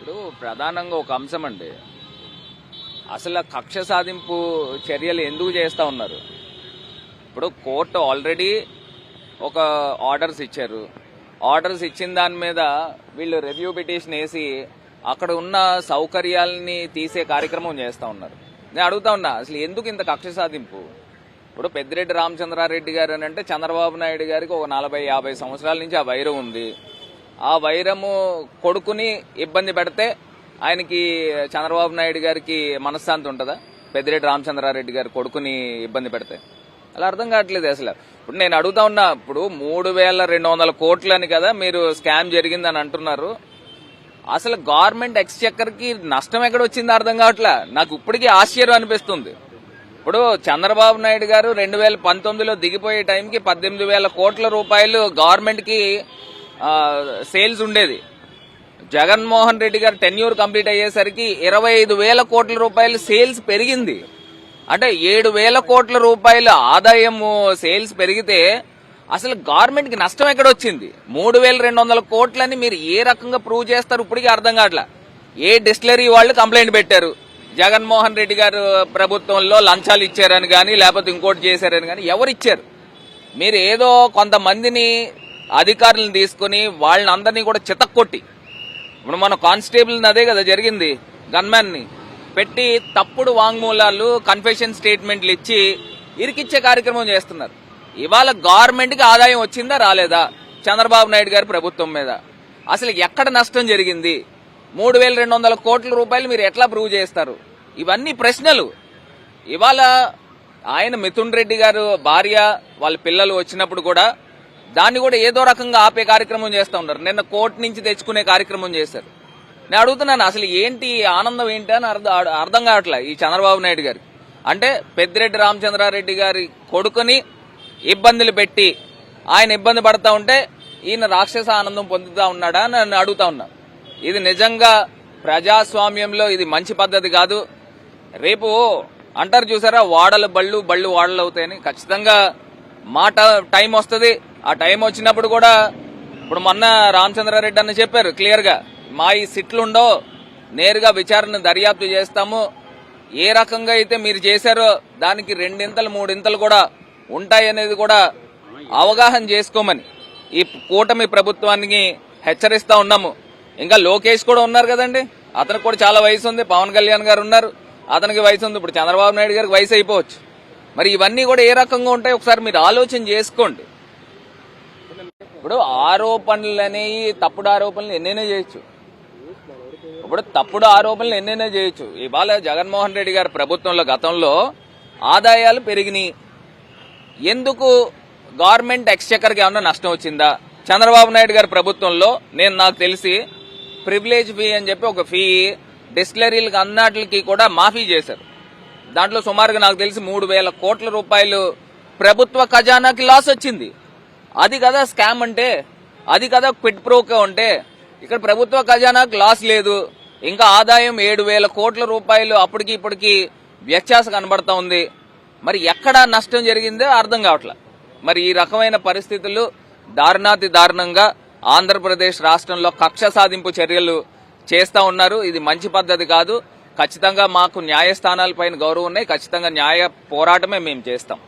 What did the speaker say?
ఇప్పుడు ప్రధానంగా ఒక అంశం అండి. అసలు కక్ష సాధింపు చర్యలు ఎందుకు చేస్తా ఉన్నారు? ఇప్పుడు కోర్టు ఆల్రెడీ ఒక ఆర్డర్స్ ఇచ్చారు. ఆర్డర్స్ ఇచ్చిన దాని మీద వీళ్ళు రివ్యూ పిటిషన్ వేసి అక్కడ ఉన్న సౌకర్యాలని తీసే కార్యక్రమం చేస్తూ ఉన్నారు. నేను అడుగుతా ఉన్నా, అసలు ఎందుకు ఇంత కక్ష సాధింపు? ఇప్పుడు పెద్దిరెడ్డి రామచంద్రారెడ్డి గారు అని అంటే చంద్రబాబు నాయుడు గారికి ఒక 40-50 సంవత్సరాల నుంచి ఆ వైరం ఉంది. ఆ వైరము కొడుకుని ఇబ్బంది పెడితే ఆయనకి చంద్రబాబు నాయుడు గారికి మనశ్శాంతి ఉంటుందా? పెద్దిరెడ్డి రామచంద్రారెడ్డి గారి కొడుకుని ఇబ్బంది పెడితే అలా అర్థం కావట్లేదు అసలు. ఇప్పుడు నేను అడుగుతా ఉన్నా, ఇప్పుడు 3,200 కోట్లు అని కదా మీరు స్కామ్ జరిగిందని అంటున్నారు. అసలు గవర్నమెంట్ ఎక్స్చెక్కర్ కి నష్టం ఎక్కడ వచ్చిందో అర్థం కావట్లా. నాకు ఇప్పటికీ ఆశ్చర్యం అనిపిస్తుంది. ఇప్పుడు చంద్రబాబు నాయుడు గారు 2019లో దిగిపోయే టైంకి 18,000 కోట్ల రూపాయలు గవర్నమెంట్ కి సేల్స్ ఉండేది. జగన్మోహన్ రెడ్డి గారు టెన్యూర్ కంప్లీట్ అయ్యేసరికి 25,000 కోట్ల రూపాయలు సేల్స్ పెరిగింది. అంటే 7,000 కోట్ల రూపాయల ఆదాయము సేల్స్ పెరిగితే అసలు గవర్నమెంట్ కి నష్టం ఎక్కడ వచ్చింది? 3,200 కోట్లని మీరు ఏ రకంగా ప్రూవ్ చేస్తారు ఇప్పటికీ అర్థం కావట్లా. ఏ డిస్టిలరీ వాళ్ళు కంప్లైంట్ పెట్టారు, జగన్మోహన్ రెడ్డి గారు ప్రభుత్వంలో లంచాలు ఇచ్చారని కానీ లేకపోతే ఇంకోటి చేశారని కానీ ఎవరు ఇచ్చారు? మీరు ఏదో కొంతమందిని అధికారులను తీసుకుని వాళ్ళని అందరినీ కూడా చితక్కొట్టి, ఇప్పుడు మన కానిస్టేబుల్ అదే కదా జరిగింది, గన్మ్యాన్ ని పెట్టి తప్పుడు వాంగ్మూలాలు కన్ఫెషన్ స్టేట్మెంట్లు ఇచ్చి ఇరికిచ్చే కార్యక్రమం చేస్తున్నారు. ఇవాళ గవర్నమెంట్ కి ఆదాయం వచ్చిందా రాలేదా చంద్రబాబు నాయుడు గారి ప్రభుత్వం మీద? అసలు ఎక్కడ నష్టం జరిగింది? 3,200 కోట్ల రూపాయలు మీరు ఎట్లా ప్రూవ్ చేస్తారు? ఇవన్నీ ప్రశ్నలు. ఇవాళ ఆయన మిథున్ రెడ్డి గారు భార్య వాళ్ళ పిల్లలు వచ్చినప్పుడు కూడా దాన్ని కూడా ఏదో రకంగా ఆపే కార్యక్రమం చేస్తూ ఉన్నారు. నిన్న కోర్టు నుంచి తెచ్చుకునే కార్యక్రమం చేశారు. నేను అడుగుతున్నాను, అసలు ఏంటి ఆనందం ఏంటి అని అర్థం కావట్లే ఈ చంద్రబాబు నాయుడు గారికి. అంటే పెద్దిరెడ్డి రామచంద్రారెడ్డి గారి కొడుకుని ఇబ్బందులు పెట్టి ఆయన ఇబ్బంది పడతా ఉంటే ఈయన రాక్షస ఆనందం పొందుతా ఉన్నాడా అని నన్ను అడుగుతా ఉన్నా. ఇది నిజంగా ప్రజాస్వామ్యంలో ఇది మంచి పద్ధతి కాదు. రేపు అంటారు చూసారా, వాడలు బళ్ళు బళ్ళు వాడలు అవుతాయని. ఖచ్చితంగా మాట టైం వస్తుంది. ఆ టైం వచ్చినప్పుడు కూడా ఇప్పుడు మొన్న రామచంద్రారెడ్డి అన్న చెప్పారు క్లియర్ గా, మా ఈ సిట్లుండో నేరుగా విచారణ దర్యాప్తు చేస్తాము, ఏ రకంగా అయితే మీరు చేశారో దానికి 2-3 కూడా ఉంటాయనేది కూడా అవగాహన చేసుకోమని ఈ కూటమి ప్రభుత్వానికి హెచ్చరిస్తా ఉన్నాము. ఇంకా లోకేష్ కూడా ఉన్నారు కదండి, అతనికి కూడా చాలా వయసు ఉంది. పవన్ కళ్యాణ్ గారు ఉన్నారు, అతనికి వయసు ఉంది. ఇప్పుడు చంద్రబాబు నాయుడు గారికి వయసు అయిపోవచ్చు. మరి ఇవన్నీ కూడా ఏ రకంగా ఉంటాయి ఒకసారి మీరు ఆలోచన చేసుకోండి. ఇప్పుడు ఆరోపణలు అనేవి తప్పుడు ఆరోపణలు ఎన్నైనా చేయొచ్చు. ఇప్పుడు తప్పుడు ఆరోపణలు ఎన్నైనా చేయొచ్చు. ఇవాళ జగన్మోహన్ రెడ్డి గారి ప్రభుత్వంలో గతంలో ఆదాయాలు పెరిగినాయి. ఎందుకు గవర్నమెంట్ ఎక్స్చెక్కర్ కి ఏమన్నా నష్టం వచ్చిందా? చంద్రబాబు నాయుడు గారి ప్రభుత్వంలో నాకు తెలిసి ప్రివిలేజ్ ఫీ అని చెప్పి ఒక ఫీ డిస్టిలరీలకు అన్నిటికి కూడా మాఫీ చేశారు. దాంట్లో సుమారుగా నాకు తెలిసి 3,000 కోట్ల రూపాయలు ప్రభుత్వ ఖజానాకి లాస్ వచ్చింది. అది కదా స్కామ్ అంటే, అది కదా క్విడ్ ప్రోకో అంటే. ఇక్కడ ప్రభుత్వ ఖజానాకు లాస్ లేదు, ఇంకా ఆదాయం 7,000 కోట్ల రూపాయలు అప్పటికి ఇప్పటికి వ్యత్యాసం కనబడతా ఉంది. మరి ఎక్కడ నష్టం జరిగిందో అర్థం కావట్లా. మరి ఈ రకమైన పరిస్థితులు దారుణాతి దారుణంగా ఆంధ్రప్రదేశ్ రాష్ట్రంలో కక్ష సాధింపు చర్యలు చేస్తా ఉన్నారు. ఇది మంచి పద్ధతి కాదు. ఖచ్చితంగా మాకు న్యాయస్థానాలపైన గౌరవం ఉన్నాయి. ఖచ్చితంగా న్యాయ పోరాటమే మేము చేస్తాం.